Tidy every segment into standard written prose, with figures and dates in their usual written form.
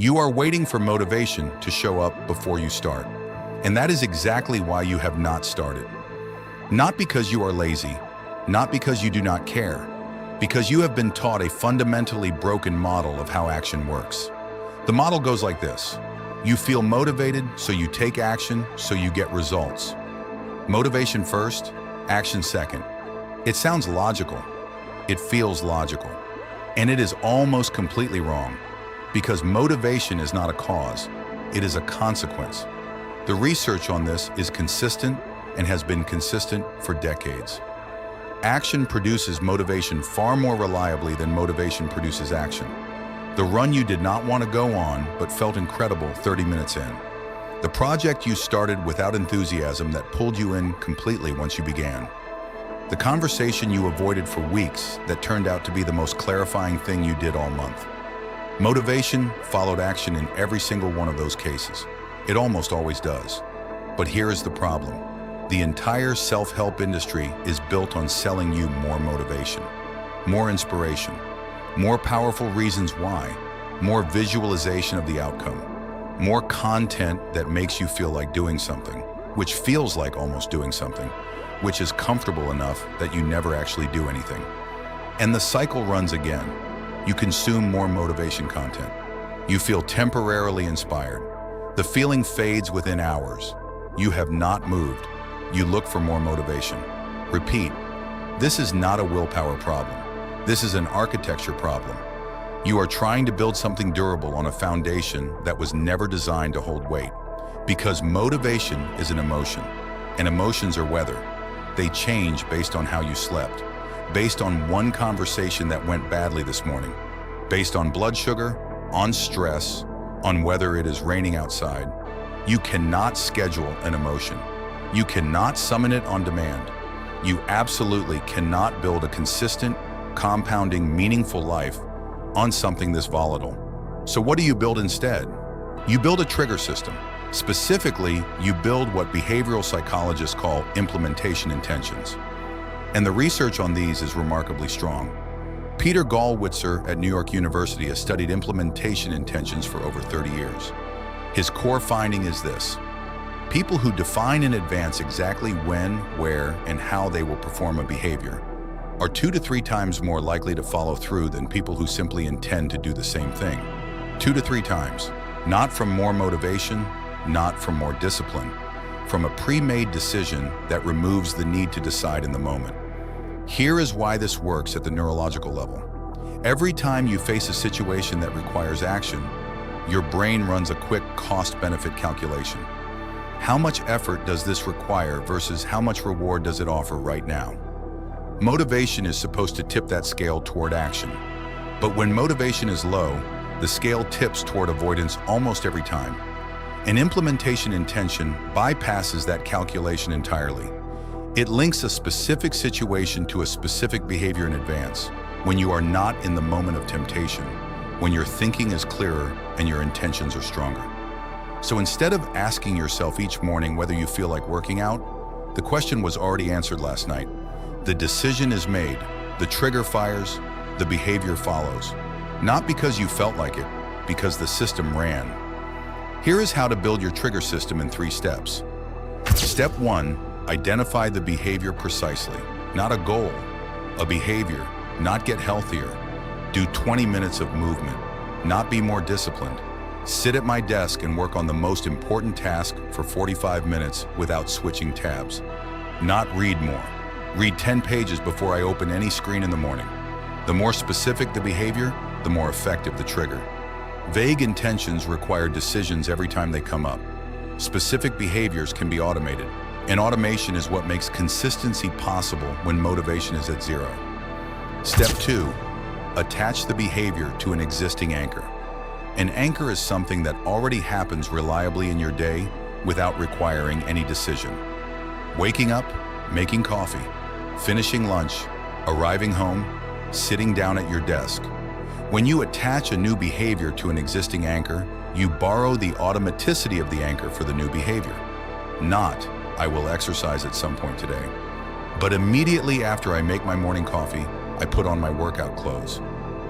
You are waiting for motivation to show up before you start. And that is exactly why you have not started. Not because you are lazy, not because you do not care, because you have been taught a fundamentally broken model of how action works. The model goes like this. You feel motivated, so you take action, so you get results. Motivation first, action second. It sounds logical. It feels logical. And it is almost completely wrong, because motivation is not a cause, it is a consequence. The research on this is consistent and has been consistent for decades. Action produces motivation far more reliably than motivation produces action. The run you did not want to go on but felt incredible 30 minutes in. The project you started without enthusiasm that pulled you in completely once you began. The conversation you avoided for weeks that turned out to be the most clarifying thing you did all month. Motivation followed action in every single one of those cases. It almost always does. But here is the problem. The entire self-help industry is built on selling you more motivation, more inspiration, more powerful reasons why, more visualization of the outcome, more content that makes you feel like doing something, which feels like almost doing something, which is comfortable enough that you never actually do anything. And the cycle runs again. You consume more motivation content. You feel temporarily inspired. The feeling fades within hours. You have not moved. You look for more motivation. Repeat. This is not a willpower problem. This is an architecture problem. You are trying to build something durable on a foundation that was never designed to hold weight. Because motivation is an emotion, and emotions are weather. They change based on how you slept, based on one conversation that went badly this morning, based on blood sugar, on stress, on whether it is raining outside. You cannot schedule an emotion. You cannot summon it on demand. You absolutely cannot build a consistent, compounding, meaningful life on something this volatile. So what do you build instead? You build a trigger system. Specifically, you build what behavioral psychologists call implementation intentions. And the research on these is remarkably strong. Peter Gallwitzer at New York University has studied implementation intentions for over 30 years. His core finding is this. People who define in advance exactly when, where, and how they will perform a behavior are 2 to 3 times more likely to follow through than people who simply intend to do the same thing. 2 to 3 times. Not from more motivation, not from more discipline, from a pre-made decision that removes the need to decide in the moment. Here is why this works at the neurological level. Every time you face a situation that requires action, your brain runs a quick cost-benefit calculation. How much effort does this require versus how much reward does it offer right now? Motivation is supposed to tip that scale toward action. But when motivation is low, the scale tips toward avoidance almost every time. An implementation intention bypasses that calculation entirely. It links a specific situation to a specific behavior in advance, when you are not in the moment of temptation, when your thinking is clearer and your intentions are stronger. So instead of asking yourself each morning whether you feel like working out, the question was already answered last night. The decision is made, the trigger fires, the behavior follows. Not because you felt like it, because the system ran. Here is how to build your trigger system in 3 steps. Step 1, identify the behavior precisely. Not a goal, a behavior, not get healthier. Do 20 minutes of movement, not be more disciplined. Sit at my desk and work on the most important task for 45 minutes without switching tabs. Not read more. Read 10 pages before I open any screen in the morning. The more specific the behavior, the more effective the trigger. Vague intentions require decisions every time they come up. Specific behaviors can be automated, and automation is what makes consistency possible when motivation is at 0. Step 2, attach the behavior to an existing anchor. An anchor is something that already happens reliably in your day without requiring any decision. Waking up, making coffee, finishing lunch, arriving home, sitting down at your desk. When you attach a new behavior to an existing anchor, you borrow the automaticity of the anchor for the new behavior. Not, I will exercise at some point today. But immediately after I make my morning coffee, I put on my workout clothes.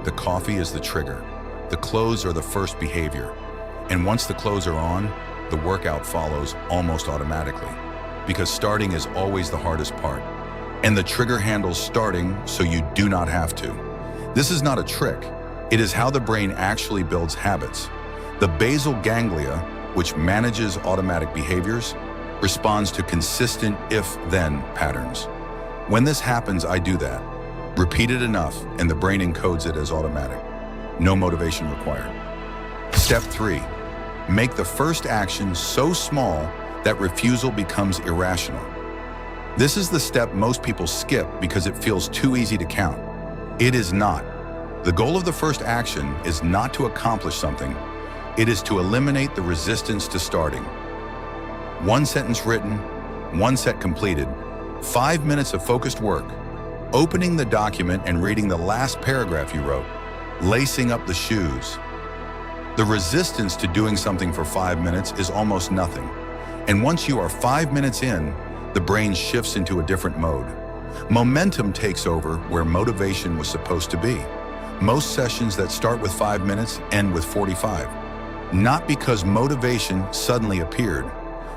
The coffee is the trigger. the clothes are the first behavior. And once the clothes are on, the workout follows almost automatically, because starting is always the hardest part. And the trigger handles starting so you do not have to. This is not a trick. It is how the brain actually builds habits. The basal ganglia, which manages automatic behaviors, responds to consistent if-then patterns. When this happens, I do that. Repeat it enough, and the brain encodes it as automatic. No motivation required. Step 3. Make the first action so small that refusal becomes irrational. This is the step most people skip because it feels too easy to count. It is not. The goal of the first action is not to accomplish something. It is to eliminate the resistance to starting. 1 sentence written, 1 set completed, 5 minutes of focused work, opening the document and reading the last paragraph you wrote, lacing up the shoes. The resistance to doing something for 5 minutes is almost nothing. And once you are 5 minutes in, the brain shifts into a different mode. Momentum takes over where motivation was supposed to be. Most sessions that start with 5 minutes end with 45. Not because motivation suddenly appeared,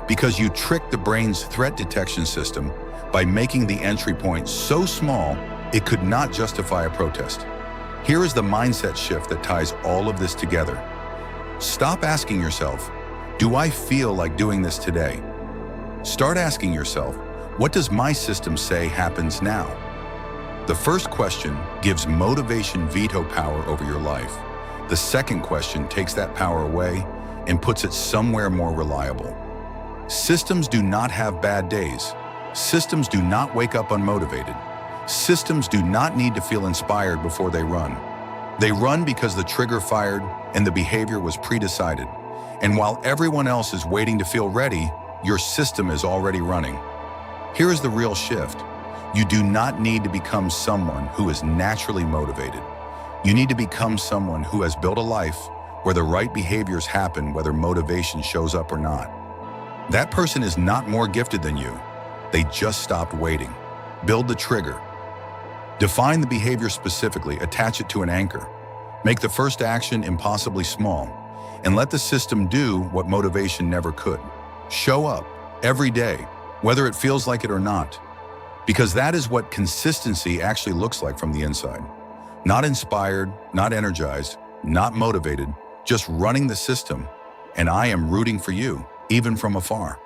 because you tricked the brain's threat detection system by making the entry point so small it could not justify a protest. Here is the mindset shift that ties all of this together. Stop asking yourself, do I feel like doing this today? Start asking yourself, what does my system say happens now? The first question gives motivation veto power over your life. The second question takes that power away and puts it somewhere more reliable. Systems do not have bad days. Systems do not wake up unmotivated. Systems do not need to feel inspired before they run. They run because the trigger fired and the behavior was pre-decided. And while everyone else is waiting to feel ready, your system is already running. Here is the real shift. You do not need to become someone who is naturally motivated. You need to become someone who has built a life where the right behaviors happen whether motivation shows up or not. That person is not more gifted than you. They just stopped waiting. Build the trigger. Define the behavior specifically, attach it to an anchor. Make the first action impossibly small, and let the system do what motivation never could. Show up every day, whether it feels like it or not, because that is what consistency actually looks like from the inside. Not inspired, not energized, not motivated, just running the system, and I am rooting for you, even from afar.